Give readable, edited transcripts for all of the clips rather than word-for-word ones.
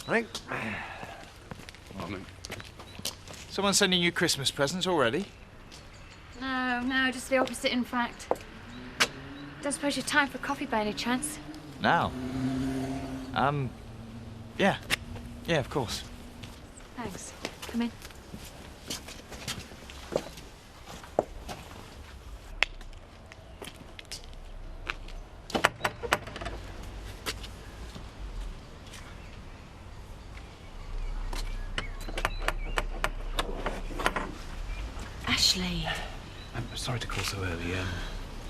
Right. Morning. Someone sending you Christmas presents already? No, just the opposite, in fact. Don't suppose you've time for coffee by any chance? Now? Yeah. Yeah, of course. Thanks. Come in. Ashley. I'm sorry to call so early.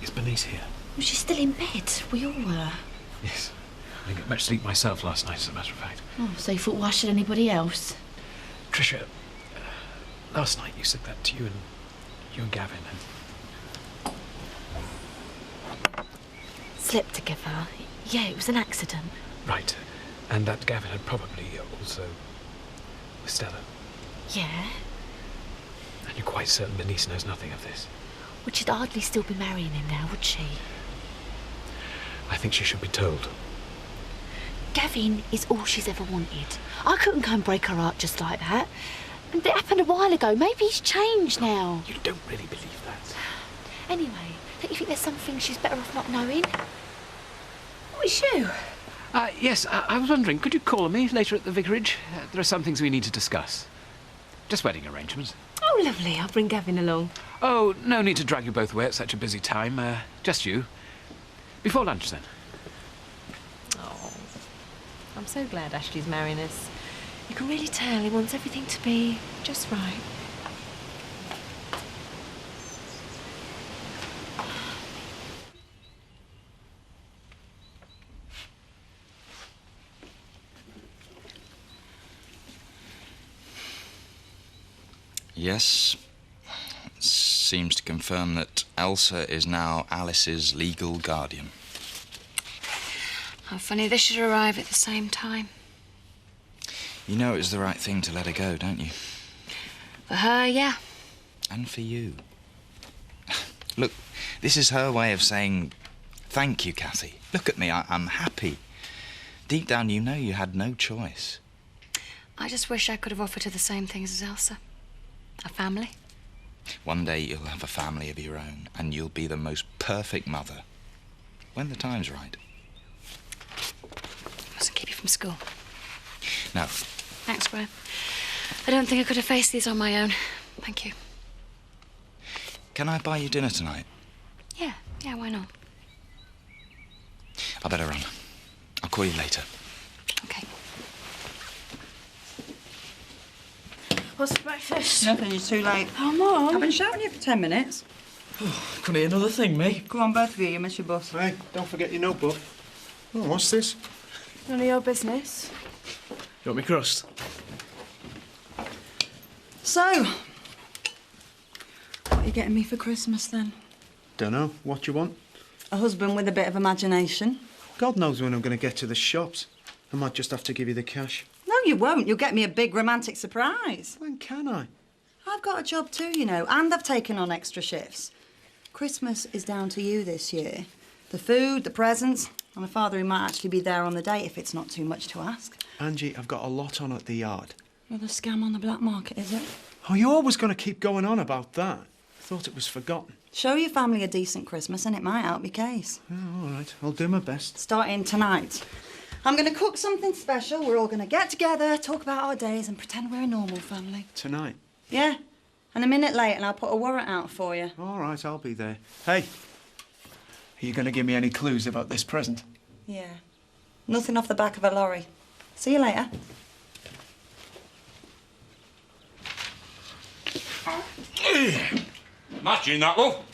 Is Bernice here? Was she still in bed? We all were. Yes. I didn't get much sleep myself last night, as a matter of fact. Oh, so you thought, why should anybody else? Tricia, last night you said that to you and Gavin and... Slept together? Yeah, it was an accident. Right. And that Gavin had probably also... with Stella. Yeah? And you're quite certain Bernice knows nothing of this? Would she'd hardly still be marrying him now, would she? I think she should be told. Gavin is all she's ever wanted. I couldn't go and break her heart just like that. And it happened a while ago. Maybe he's changed now. You don't really believe that. Anyway, don't you think there's something she's better off not knowing? What is you? Yes, I was wondering, could you call me later at the vicarage? There are some things we need to discuss. Just wedding arrangements. Oh, lovely. I'll bring Gavin along. Oh, no need to drag you both away at such a busy time. Just you. Before lunch, then. Oh, I'm so glad Ashley's marrying us. You can really tell he wants everything to be just right. Yes. Seems to confirm that Elsa is now Alice's legal guardian. How funny they should arrive at the same time. You know it was the right thing to let her go, don't you? For her, yeah. And for you. Look, this is her way of saying, thank you, Kathy. Look at me, I'm happy. Deep down, you know you had no choice. I just wish I could have offered her the same things as Elsa. A family. One day you'll have a family of your own, and you'll be the most perfect mother. When the time's right. Mustn't keep you from school. No. Thanks, Graham. I don't think I could have faced these on my own. Thank you. Can I buy you dinner tonight? Yeah, why not? I better run. I'll call you later. Okay. What's for breakfast? Nothing, you're too late. Oh, Mum. I've been shouting you for 10 minutes. Couldn't hear another thing, me. Come on, both of you, you miss your bus. Hey, don't forget your notebook. Oh, what's this? None of your business. You want me crust? So, what are you getting me for Christmas, then? Dunno. What you want? A husband with a bit of imagination. God knows when I'm going to get to the shops. I might just have to give you the cash. No, you won't. You'll get me a big romantic surprise. When can I? I've got a job too, you know, and I've taken on extra shifts. Christmas is down to you this year. The food, the presents, and a father who might actually be there on the day if it's not too much to ask. Angie, I've got a lot on at the yard. Another scam on the black market, is it? Oh, you're always going to keep going on about that. I thought it was forgotten. Show your family a decent Christmas and it might help your case. Oh, all right. I'll do my best. Starting tonight. I'm going to cook something special. We're all going to get together, talk about our days and pretend we're a normal family. Tonight? Yeah. And a minute late and I'll put a warrant out for you. All right, I'll be there. Hey, are you going to give me any clues about this present? Yeah. Nothing off the back of a lorry. See you later. Matching that, love.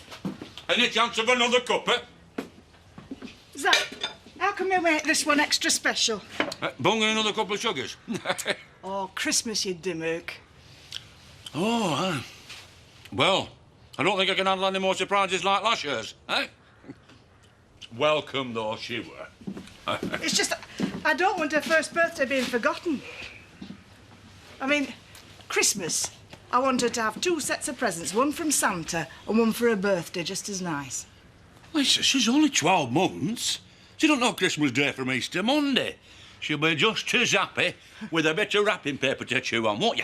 Any chance of another cuppa? Zach, how come you make this one extra special? Bung in another couple of sugars. Oh, Christmas, you dimmook. Oh, well, I don't think I can handle any more surprises like last year's, eh? Welcome, though, she were. It's just, I don't want her first birthday being forgotten. I mean, Christmas, I want her to have 2 sets of presents, one from Santa and one for her birthday, just as nice. Well, she's only 12 months. She don't know Christmas Day from Easter Monday. she'll be just as happy with a bit of wrapping paper to chew on, won't you?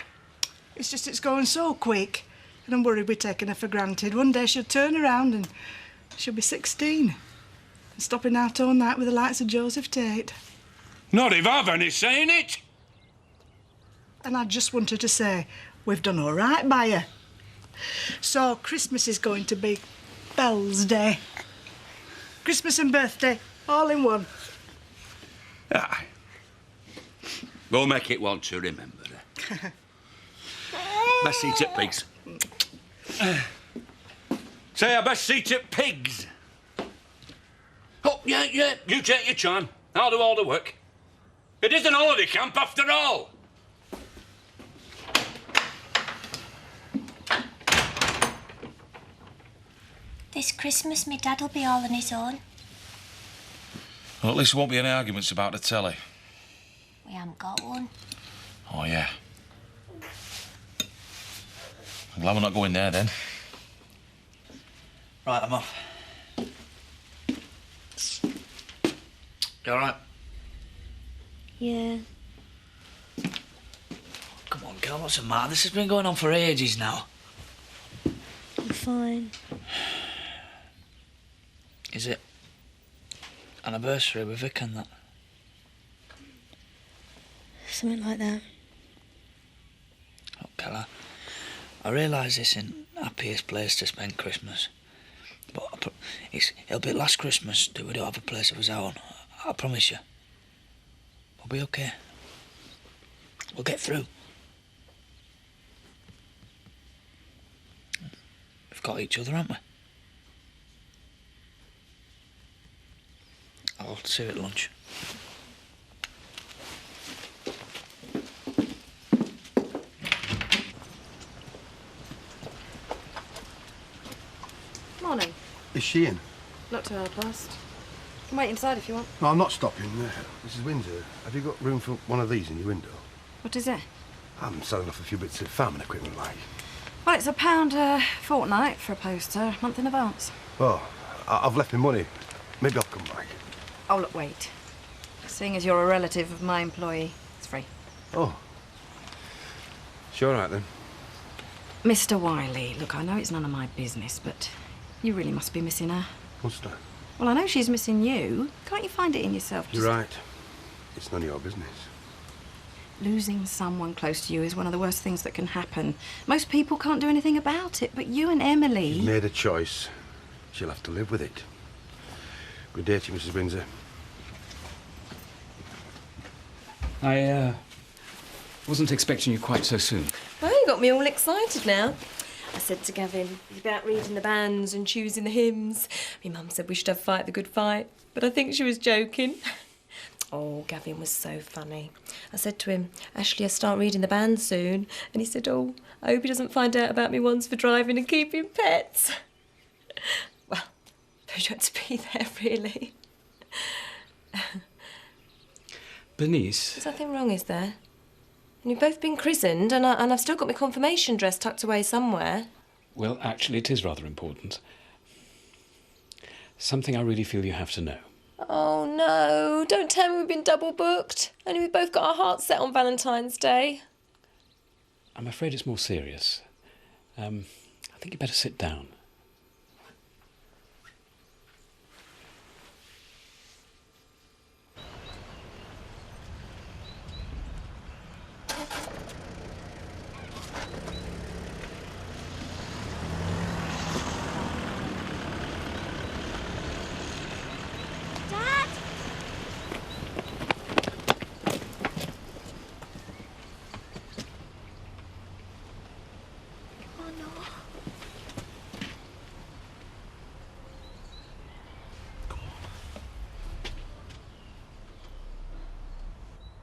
It's just it's going so quick, and I'm worried we're taking her for granted. One day she'll turn around and she'll be 16. And stopping out all night with the likes of Joseph Tate. Not if I've any say in it. And I just wanted to say, we've done all right by her. So Christmas is going to be Belle's Day. Christmas and birthday, all in one. Aye. We'll make it one to remember her. Best seat at Pigs. Say our best seat at Pigs. Oh, yeah, you take your time. I'll do all the work. It is an holiday camp after all. This Christmas, me dad'll be all on his own. Well, at least there won't be any arguments about the telly. We haven't got one. Oh, yeah. I'm glad we're not going there, then. Right, I'm off. You all right? Yeah. Come on, girl, what's the matter? This has been going on for ages now. I'm fine. Is it anniversary with Vic and that? Something like that. Look, Keller, I realise this isn't the happiest place to spend Christmas. But it'll be last Christmas that we don't have a place of our own. I promise you. We'll be okay. We'll get through. We've got each other, haven't we? I'll see you at lunch. Morning. Is she in? Not to half past. You can wait inside if you want. No, I'm not stopping. Mrs. Windsor, have you got room for one of these in your window? What is it? I'm selling off a few bits of farming equipment, like. Well, it's £1 a fortnight for a poster, a month in advance. Oh, I've left my money. Maybe I'll come back. Oh, look, wait. Seeing as you're a relative of my employee, it's free. Oh. Sure, right then. Mr. Wiley, look, I know it's none of my business, but you really must be missing her. What's that? Well, I know she's missing you. Can't you find it in yourself? You're right. It's none of your business. Losing someone close to you is one of the worst things that can happen. Most people can't do anything about it, but you and Emily... You've made a choice. She'll have to live with it. Good day to you, Mrs. Windsor. I wasn't expecting you quite so soon. Well, you got me all excited now. I said to Gavin, he's about reading the banns and choosing the hymns. My mum said we should have Fight the Good Fight, but I think she was joking. Oh, Gavin was so funny. I said to him, Ashley, I'll start reading the banns soon. And he said, oh, I hope he doesn't find out about me once for driving and keeping pets. Well, they don't to be there, really. Bernice? There's nothing wrong, is there? And you've both been christened, and I've still got my confirmation dress tucked away somewhere. Well, actually, it is rather important. Something I really feel you have to know. Oh, no. Don't tell me we've been double booked. Only we've both got our hearts set on Valentine's Day. I'm afraid it's more serious. I think you better sit down.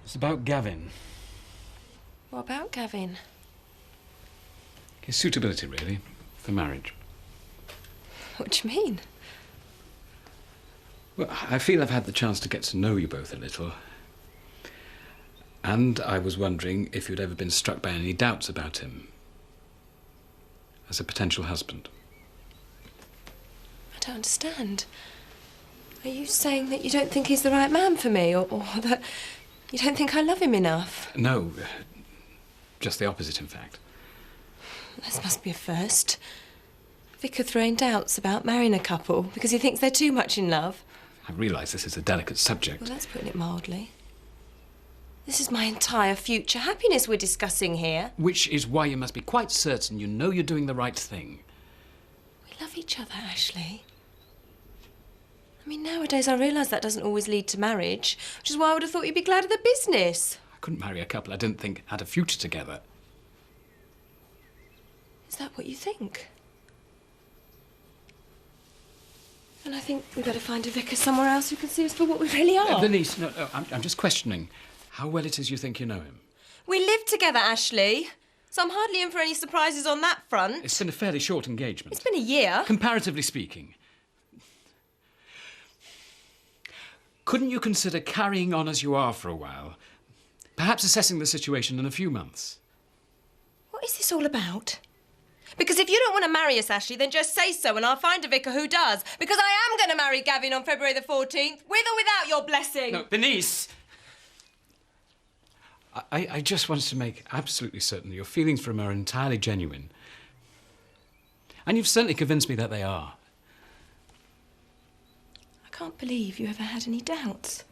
It's about Gavin. What about Gavin? His suitability, really, for marriage. What do you mean? Well, I feel I've had the chance to get to know you both a little. And I was wondering if you'd ever been struck by any doubts about him as a potential husband. I don't understand. Are you saying that you don't think he's the right man for me, or that... You don't think I love him enough? No, just the opposite, in fact. This must be a first. Vicar throwing doubts about marrying a couple because he thinks they're too much in love. I realise this is a delicate subject. Well, that's putting it mildly. This is my entire future happiness we're discussing here. Which is why you must be quite certain you know you're doing the right thing. We love each other, Ashley. I mean, nowadays I realise that doesn't always lead to marriage, which is why I would have thought you'd be glad of the business. I couldn't marry a couple I didn't think had a future together. Is that what you think? And I think we better find a vicar somewhere else who can see us for what we really are. Denise, no, I'm just questioning how well it is you think you know him. We live together, Ashley, so I'm hardly in for any surprises on that front. It's been a fairly short engagement. It's been a year. Comparatively speaking. Couldn't you consider carrying on as you are for a while? Perhaps assessing the situation in a few months. What is this all about? Because if you don't want to marry us, Ashley, then just say so and I'll find a vicar who does. Because I am going to marry Gavin on February the 14th, with or without your blessing. No, Denise! I just wanted to make absolutely certain that your feelings for him are entirely genuine. And you've certainly convinced me that they are. I can't believe you ever had any doubts.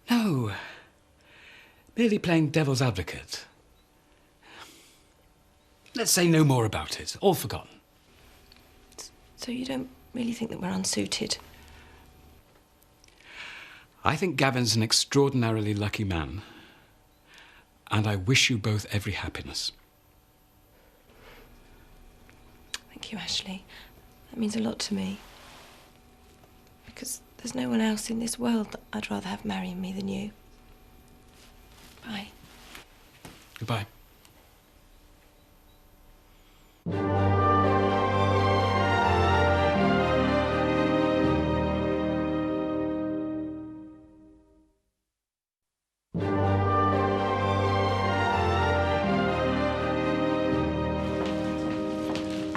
No. Merely playing devil's advocate. Let's say no more about it. All forgotten. So you don't really think that we're unsuited? I think Gavin's an extraordinarily lucky man. And I wish you both every happiness. Thank you, Ashley. That means a lot to me. Because there's no one else in this world that I'd rather have marrying me than you. Bye. Goodbye.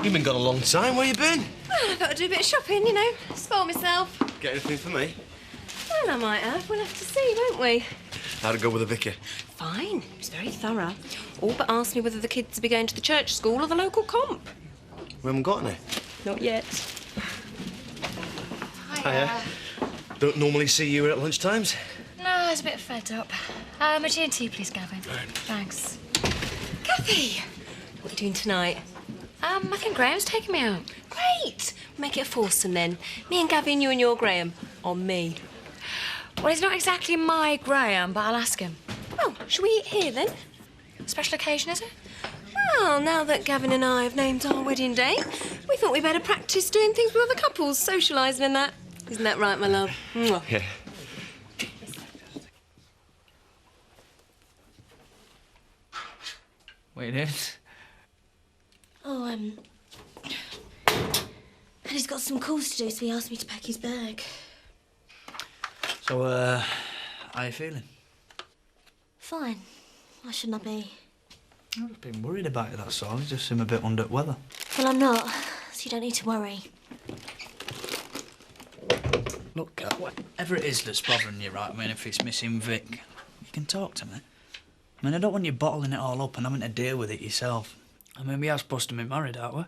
You've been gone a long time. Where you been? Well, I thought I'd do a bit of shopping, you know, spoil myself. Get anything for me? Well, I might have. We'll have to see, won't we? How'd it go with the vicar? Fine. He was very thorough. All but asked me whether the kids would be going to the church school or the local comp. We haven't got any. Not yet. Hiya. Don't normally see you at lunchtimes? No, I was a bit fed up. A G&T, please, Gavin. Thanks. Kathy! What are you doing tonight? I think Graham's taking me out. Great! Make it a foursome then. Me and Gavin, you and your Graham. On me. Well, he's not exactly my Graham, but I'll ask him. Oh, shall we eat here then? Special occasion, is it? Well, now that Gavin and I have named our wedding day, we thought we'd better practice doing things with other couples, socialising and that. Isn't that right, my love? Mwah. Yeah. Wait in. Oh, Paddy's got some calls to do, so he asked me to pack his bag. So, how you feeling? Fine. Why shouldn't I be? I've just been worried about you, that's all. You just seem a bit under the weather. Well, I'm not, so you don't need to worry. Look, whatever it is that's bothering you, right, I mean, if it's missing Vic, you can talk to me. I mean, I don't want you bottling it all up and having to deal with it yourself. I mean, we are supposed to be married, aren't we?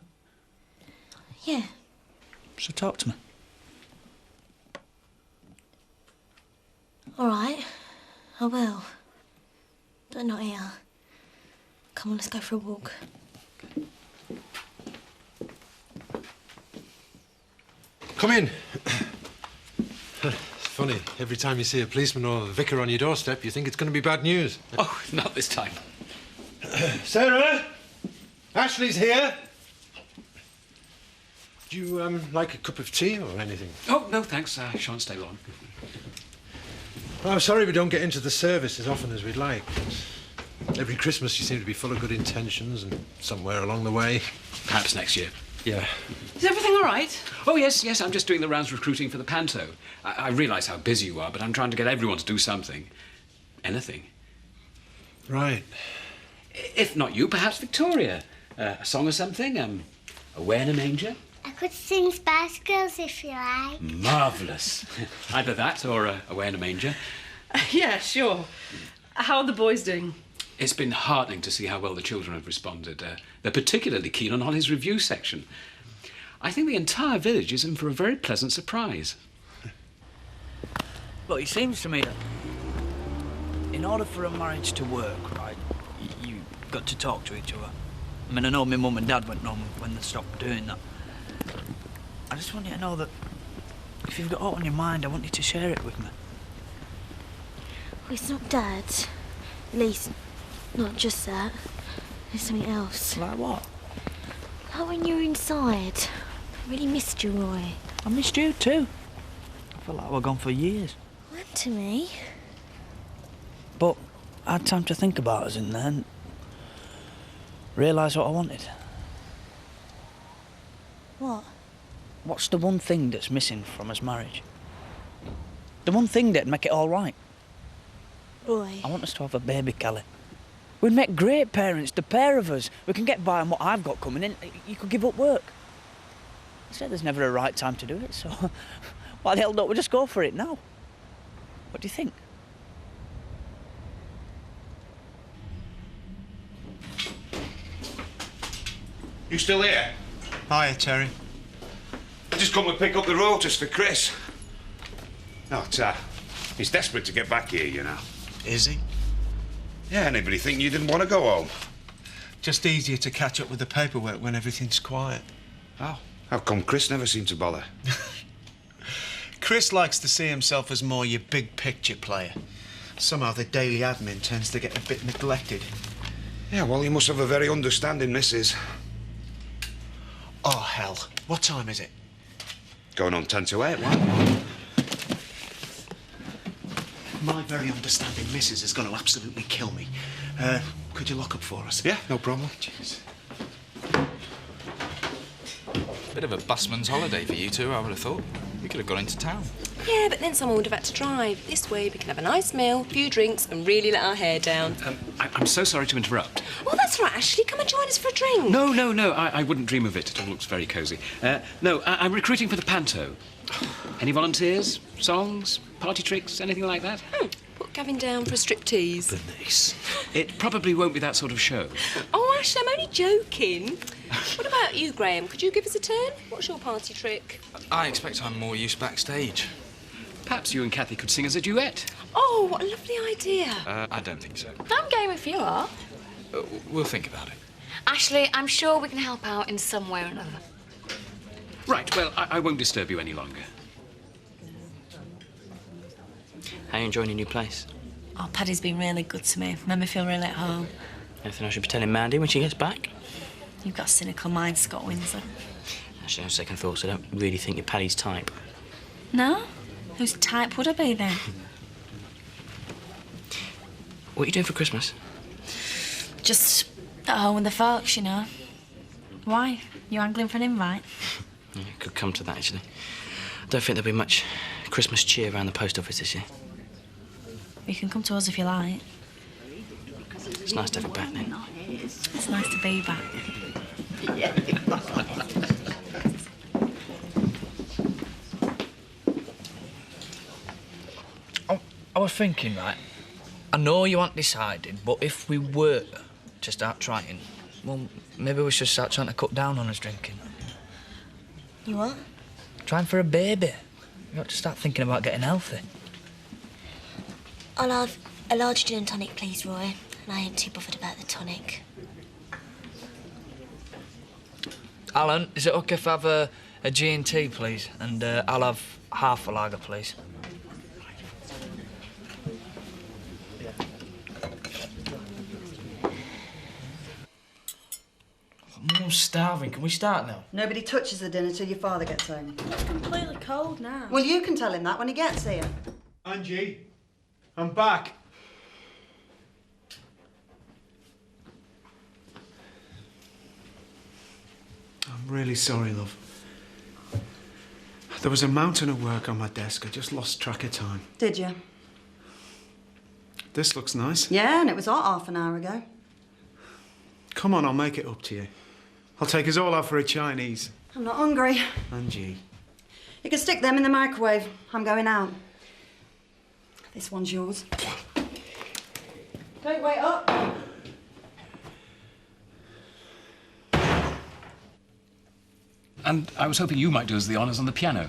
Yeah. So talk to me. All right. I will. But not here. Come on, let's go for a walk. Come in. It's funny. Every time you see a policeman or the vicar on your doorstep, you think it's going to be bad news. Oh, not this time. Sarah! Ashley's here. Do you, like a cup of tea or anything? Oh, no, thanks. I shan't stay long. Well, I'm sorry we don't get into the service as often as we'd like. Every Christmas you seem to be full of good intentions, and somewhere along the way... Perhaps next year. Yeah. Is everything all right? Oh, yes, I'm just doing the rounds recruiting for the panto. I realise how busy you are, but I'm trying to get everyone to do something. Anything. Right. If not you, perhaps Victoria. A song or something? Away in a manger? I could sing Spice Girls if you like. Marvellous. Either that or Away in a Manger. Yeah, sure. How are the boys doing? It's been heartening to see how well the children have responded. They're particularly keen on Holly's review section. I think the entire village is in for a very pleasant surprise. Look, it seems to me that in order for a marriage to work, right, you've got to talk to each other. I mean, I know my mum and dad went home when they stopped doing that. I just want you to know that if you've got aught on your mind, I want you to share it with me. Well, it's not Dad. At least, not just that. There's something else. Like what? Like when you were inside. I really missed you, Roy. I missed you too. I felt like we were gone for years. What to me? But I had time to think about us in there and realise what I wanted. What? What's the one thing that's missing from us marriage? The one thing that'd make it all right. Roy. I want us to have a baby, Callie. We'd make great parents, the pair of us. We can get by on what I've got coming in. You could give up work. I said there's never a right time to do it, so why the hell don't we just go for it now? What do you think? You still here? Hiya, Terry. I just come to pick up the rotors for Chris. Oh, he's desperate to get back here, you know. Is he? Yeah, anybody think you didn't want to go home? Just easier to catch up with the paperwork when everything's quiet. Oh, how come Chris never seemed to bother? Chris likes to see himself as more your big picture player. Somehow the daily admin tends to get a bit neglected. Yeah, well, you must have a very understanding missus. Oh, hell. What time is it? Going on 10 to 8, why? My very understanding missus is going to absolutely kill me. Could you lock up for us? Yeah, no problem. Cheers. Bit of a busman's holiday for you two, I would have thought. We could have gone into town. Yeah, but then someone would have had to drive. This way, we can have a nice meal, a few drinks, and really let our hair down. I'm so sorry to interrupt. Oh, that's right, Ashley. Come and join us for a drink. No, I wouldn't dream of it. It all looks very cosy. I'm recruiting for the panto. Any volunteers? Songs? Party tricks? Anything like that? Put Gavin down for a striptease. Bernice. It probably won't be that sort of show. Oh, Ashley, I'm only joking. What about you, Graham? Could you give us a turn? What's your party trick? I expect I'm more use backstage. Perhaps you and Kathy could sing as a duet. Oh, what a lovely idea. I don't think so. I'm game if you are. We'll think about it. Ashley, I'm sure we can help out in some way or another. Right, well, I won't disturb you any longer. How are you enjoying your new place? Oh, Paddy's been really good to me. Made me feel really at home. Anything I should be telling Mandy when she gets back? You've got a cynical mind, Scott Windsor. Actually, on second thoughts, I don't really think you're Paddy's type. No? Whose type would I be then? What are you doing for Christmas? Just at home with the folks, you know. Why? You angling for an invite? Yeah, it could come to that, actually. I don't think there'll be much Christmas cheer around the post office this year. You can come to us if you like. It's nice to have you back then. It's nice to be back. I was thinking, right, I know you aren't decided, but if we were to start trying, well, maybe we should start trying to cut down on us drinking. You what? Trying for a baby. You ought to start thinking about getting healthy. I'll have a large gin and tonic, please, Roy. And I ain't too bothered about the tonic. Alan, is it OK if I have a G&T, please? And I'll have half a lager, please. I'm starving. Can we start now? Nobody touches the dinner till your father gets home. It's completely cold now. Well, you can tell him that when he gets here. Angie, I'm back. I'm really sorry, love. There was a mountain of work on my desk. I just lost track of time. Did you? This looks nice. Yeah, and it was hot half an hour ago. Come on, I'll make it up to you. I'll take us all out for a Chinese. I'm not hungry. Angie. You can stick them in the microwave. I'm going out. This one's yours. Don't wait up. And I was hoping you might do us the honours on the piano.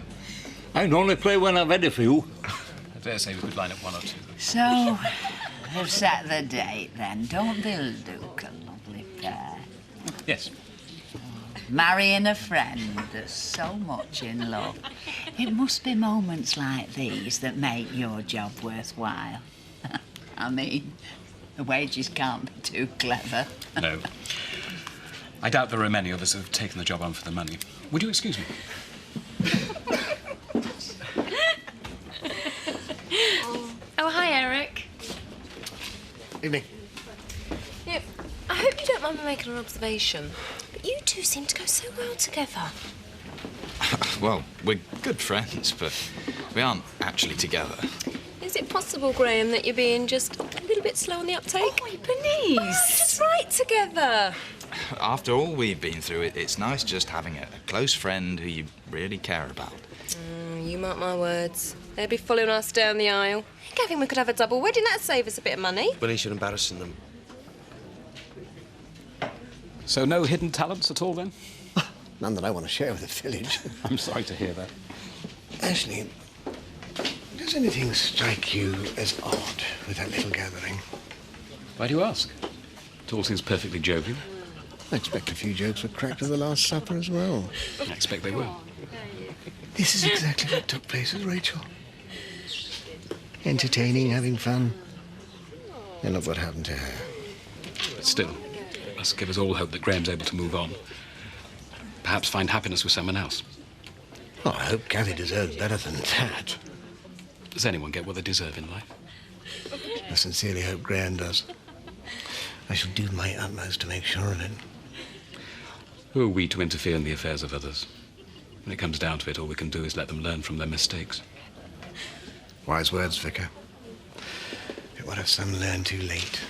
I normally play when I've had a few. I dare say we could line up one or two. So, we've set the date then. Don't they look a lovely pair? Yes. Marrying a friend that's so much in love. It must be moments like these that make your job worthwhile. I mean, the wages can't be too clever. No. I doubt there are many of us who have taken the job on for the money. Would you excuse me? Oh, hi, Eric. Evening. Yeah, I hope you don't mind me making an observation, but you two seem to go so well together. Well, we're good friends, but we aren't actually together. Is it possible, Graham, that you're being just a little bit slow on the uptake? Oh, Bernice! Just right together. After all we've been through, it's nice just having a close friend who you really care about. You mark my words. They'd be following us down the aisle. Gavin, we could have a double wedding. That'd save us a bit of money. Well, you're embarrassing them. So no hidden talents at all, then? None that I want to share with the village. I'm sorry to hear that. Ashley, does anything strike you as odd with that little gathering? Why do you ask? It all seems perfectly jovial. I expect a few jokes were cracked at the Last Supper as well. I expect they will. This is exactly what took place with Rachel. Entertaining, having fun. And look what happened to her. But still, it must give us all hope that Graham's able to move on. Perhaps find happiness with someone else. Oh, I hope Kathy deserves better than that. Does anyone get what they deserve in life? I sincerely hope Graham does. I shall do my utmost to make sure of it. Who are we to interfere in the affairs of others? When it comes down to it, all we can do is let them learn from their mistakes. Wise words, Vicar. But what if some learn too late?